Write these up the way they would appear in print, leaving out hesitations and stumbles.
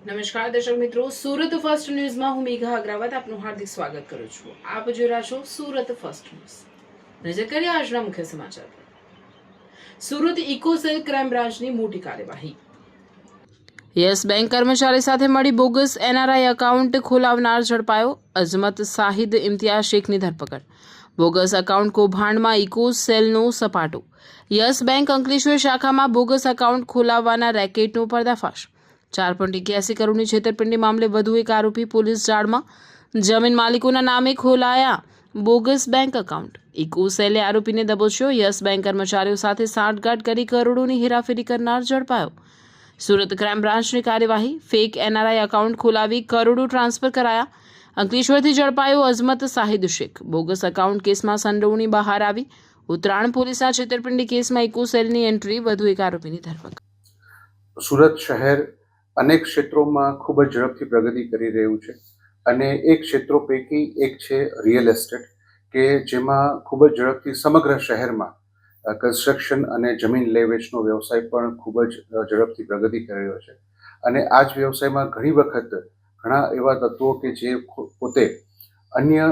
નમસ્કાર દર્શક મિત્રો, સુરત ફર્સ્ટ ન્યૂઝમાં હું મેઘા અગ્રવાલ આપનું હાર્દિક સ્વાગત કરું છું. આપ જોઈ રહ્યા છો સુરત ફર્સ્ટ ન્યૂઝ. નજર કરીએ આજના મુખ્ય સમાચાર પર. સુરત ઇકોસેલ ક્રાઇમ બ્રાન્ચની મોટી કાર્યવાહી. યસ બેંક કર્મચારી સાથે મળી બોગસ એનઆરઆઈ એકાઉન્ટ ખોલાવનાર ઝડપાયો. અઝમત શાહિદ ઇમ્તિયાઝ શેખની ધરપકડ. બોગસ એકાઉન્ટ કૌભાંડમાં ઇકોસેલનો સપાટો. યસ બેંક અંકલેશ્વર શાખામાં બોગસ એકાઉન્ટ ખોલાવવાના રેકેટનો પર્દાફાશ. 4.81 કરોડની છેતરપિંડી મામલે વધુ એક આરોપી પોલીસ જાળમાં. જમીન માલિકોના નામે ખોલાયા બોગસ બેંક એકાઉન્ટ. ઇકોસેલે આરોપીને દબોચ્યો. યસ બેંક કર્મચારીઓ સાથે સાંઠગાંઠ કરી કરોડોની હેરાફેરી કરનાર ઝડપાયો. સુરત ક્રાઇમ બ્રાન્ચની કાર્યવાહી. ફેક એનઆરઆઈ એકાઉન્ટ ખોલાવી કરોડો ટ્રાન્સફર કરાયા. અંકલેશ્વરથી ઝડપાયો અઝમત શાહિદ શેખ. બોગસ એકાઉન્ટ કેસમાં સંડોવણી બહાર આવી. ઉત્તરાયણ પોલીસના છેતરપિંડી કેસમાં ઇકોસેલની એન્ટ્રી. વધુ એક આરોપીની ધરપકડ. સુરત શહેર અનેક ક્ષેત્રોમાં ખૂબ જ ઝડપથી પ્રગતિ કરી રહ્યું છે અને એ ક્ષેત્રો પૈકી એક છે રિયલ એસ્ટેટ, કે જેમાં ખૂબ જ ઝડપથી સમગ્ર શહેરમાં કન્સ્ટ્રક્શન અને જમીન લે વેચનો વ્યવસાય પણ ખૂબ જ ઝડપથી પ્રગતિ કરી રહ્યો છે. અને આ જ વ્યવસાયમાં ઘણી વખત ઘણા એવા તત્વો કે જે પોતે અન્ય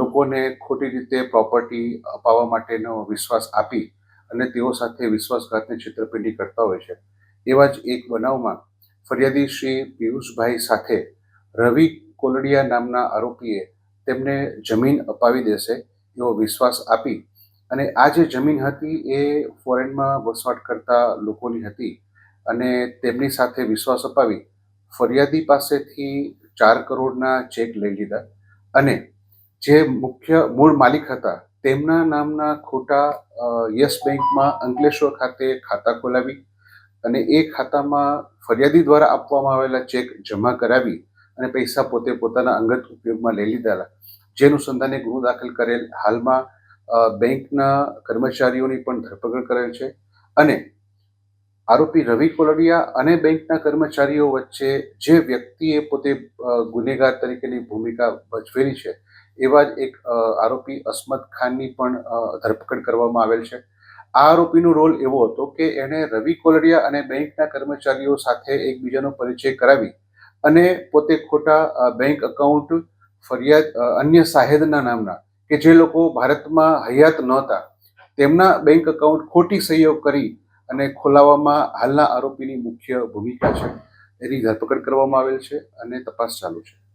લોકોને ખોટી રીતે પ્રોપર્ટી અપાવવા માટેનો વિશ્વાસ આપી અને તેઓ સાથે વિશ્વાસઘાતની છેતરપિંડી કરતા હોય છે. એવા જ એક બનાવમાં ફરિયાદી શ્રી પિયુષભાઈ સાથે રવિ કોલડિયા નામના આરોપીએ તેમને જમીન અપાવી દેશે એવો વિશ્વાસ આપી અને આ જે જમીન હતી એ ફોરેનમાં વસવાટ કરતા લોકોની હતી અને તેમની સાથે વિશ્વાસ અપાવી ફરિયાદી પાસેથી 4 કરોડના ચેક લઈ લીધા અને જે મુખ્ય મૂળ માલિક હતા તેમના નામના ખોટા યસ બેંકમાં અંકલેશ્વર ખાતે ખાતા ખોલાવી અને એ ખાતામાં ફરિયાદી દ્વારા આપવામાં આવેલા ચેક જમા કરાવી અને પૈસા પોતે પોતાના અંગત ઉપયોગમાં લઈ લીધેલા. જે અનુસંધાને ગુનો દાખલ કરેલ. હાલમાં બેંકના કર્મચારીઓની પણ ધરપકડ કરેલ છે અને આરોપી રવિ કોલડિયા અને બેંકના કર્મચારીઓ વચ્ચે જે વ્યક્તિએ પોતે ગુનેગાર તરીકેની ભૂમિકા ભજવેલી છે એવા જ એક આરોપી અસ્મત ખાનની પણ ધરપકડ કરવામાં આવેલ છે. આ આરોપીનો રોલ એવો હતો કે એણે રવિ કોલડિયા અને બેંકના કર્મચારીઓ સાથે એકબીજાનો પરિચય કરાવી અને પોતે ખોટા બેંક એકાઉન્ટ ફરિયાદ અન્ય સાહેદના નામના, કે જે લોકો ભારતમાં હયાત નહોતા, તેમના બેંક એકાઉન્ટ ખોટી સહીઓ કરી અને ખોલાવવામાં હાલના આરોપીની મુખ્ય ભૂમિકા છે. એની ધરપકડ કરવામાં આવેલ છે અને તપાસ ચાલુ છે.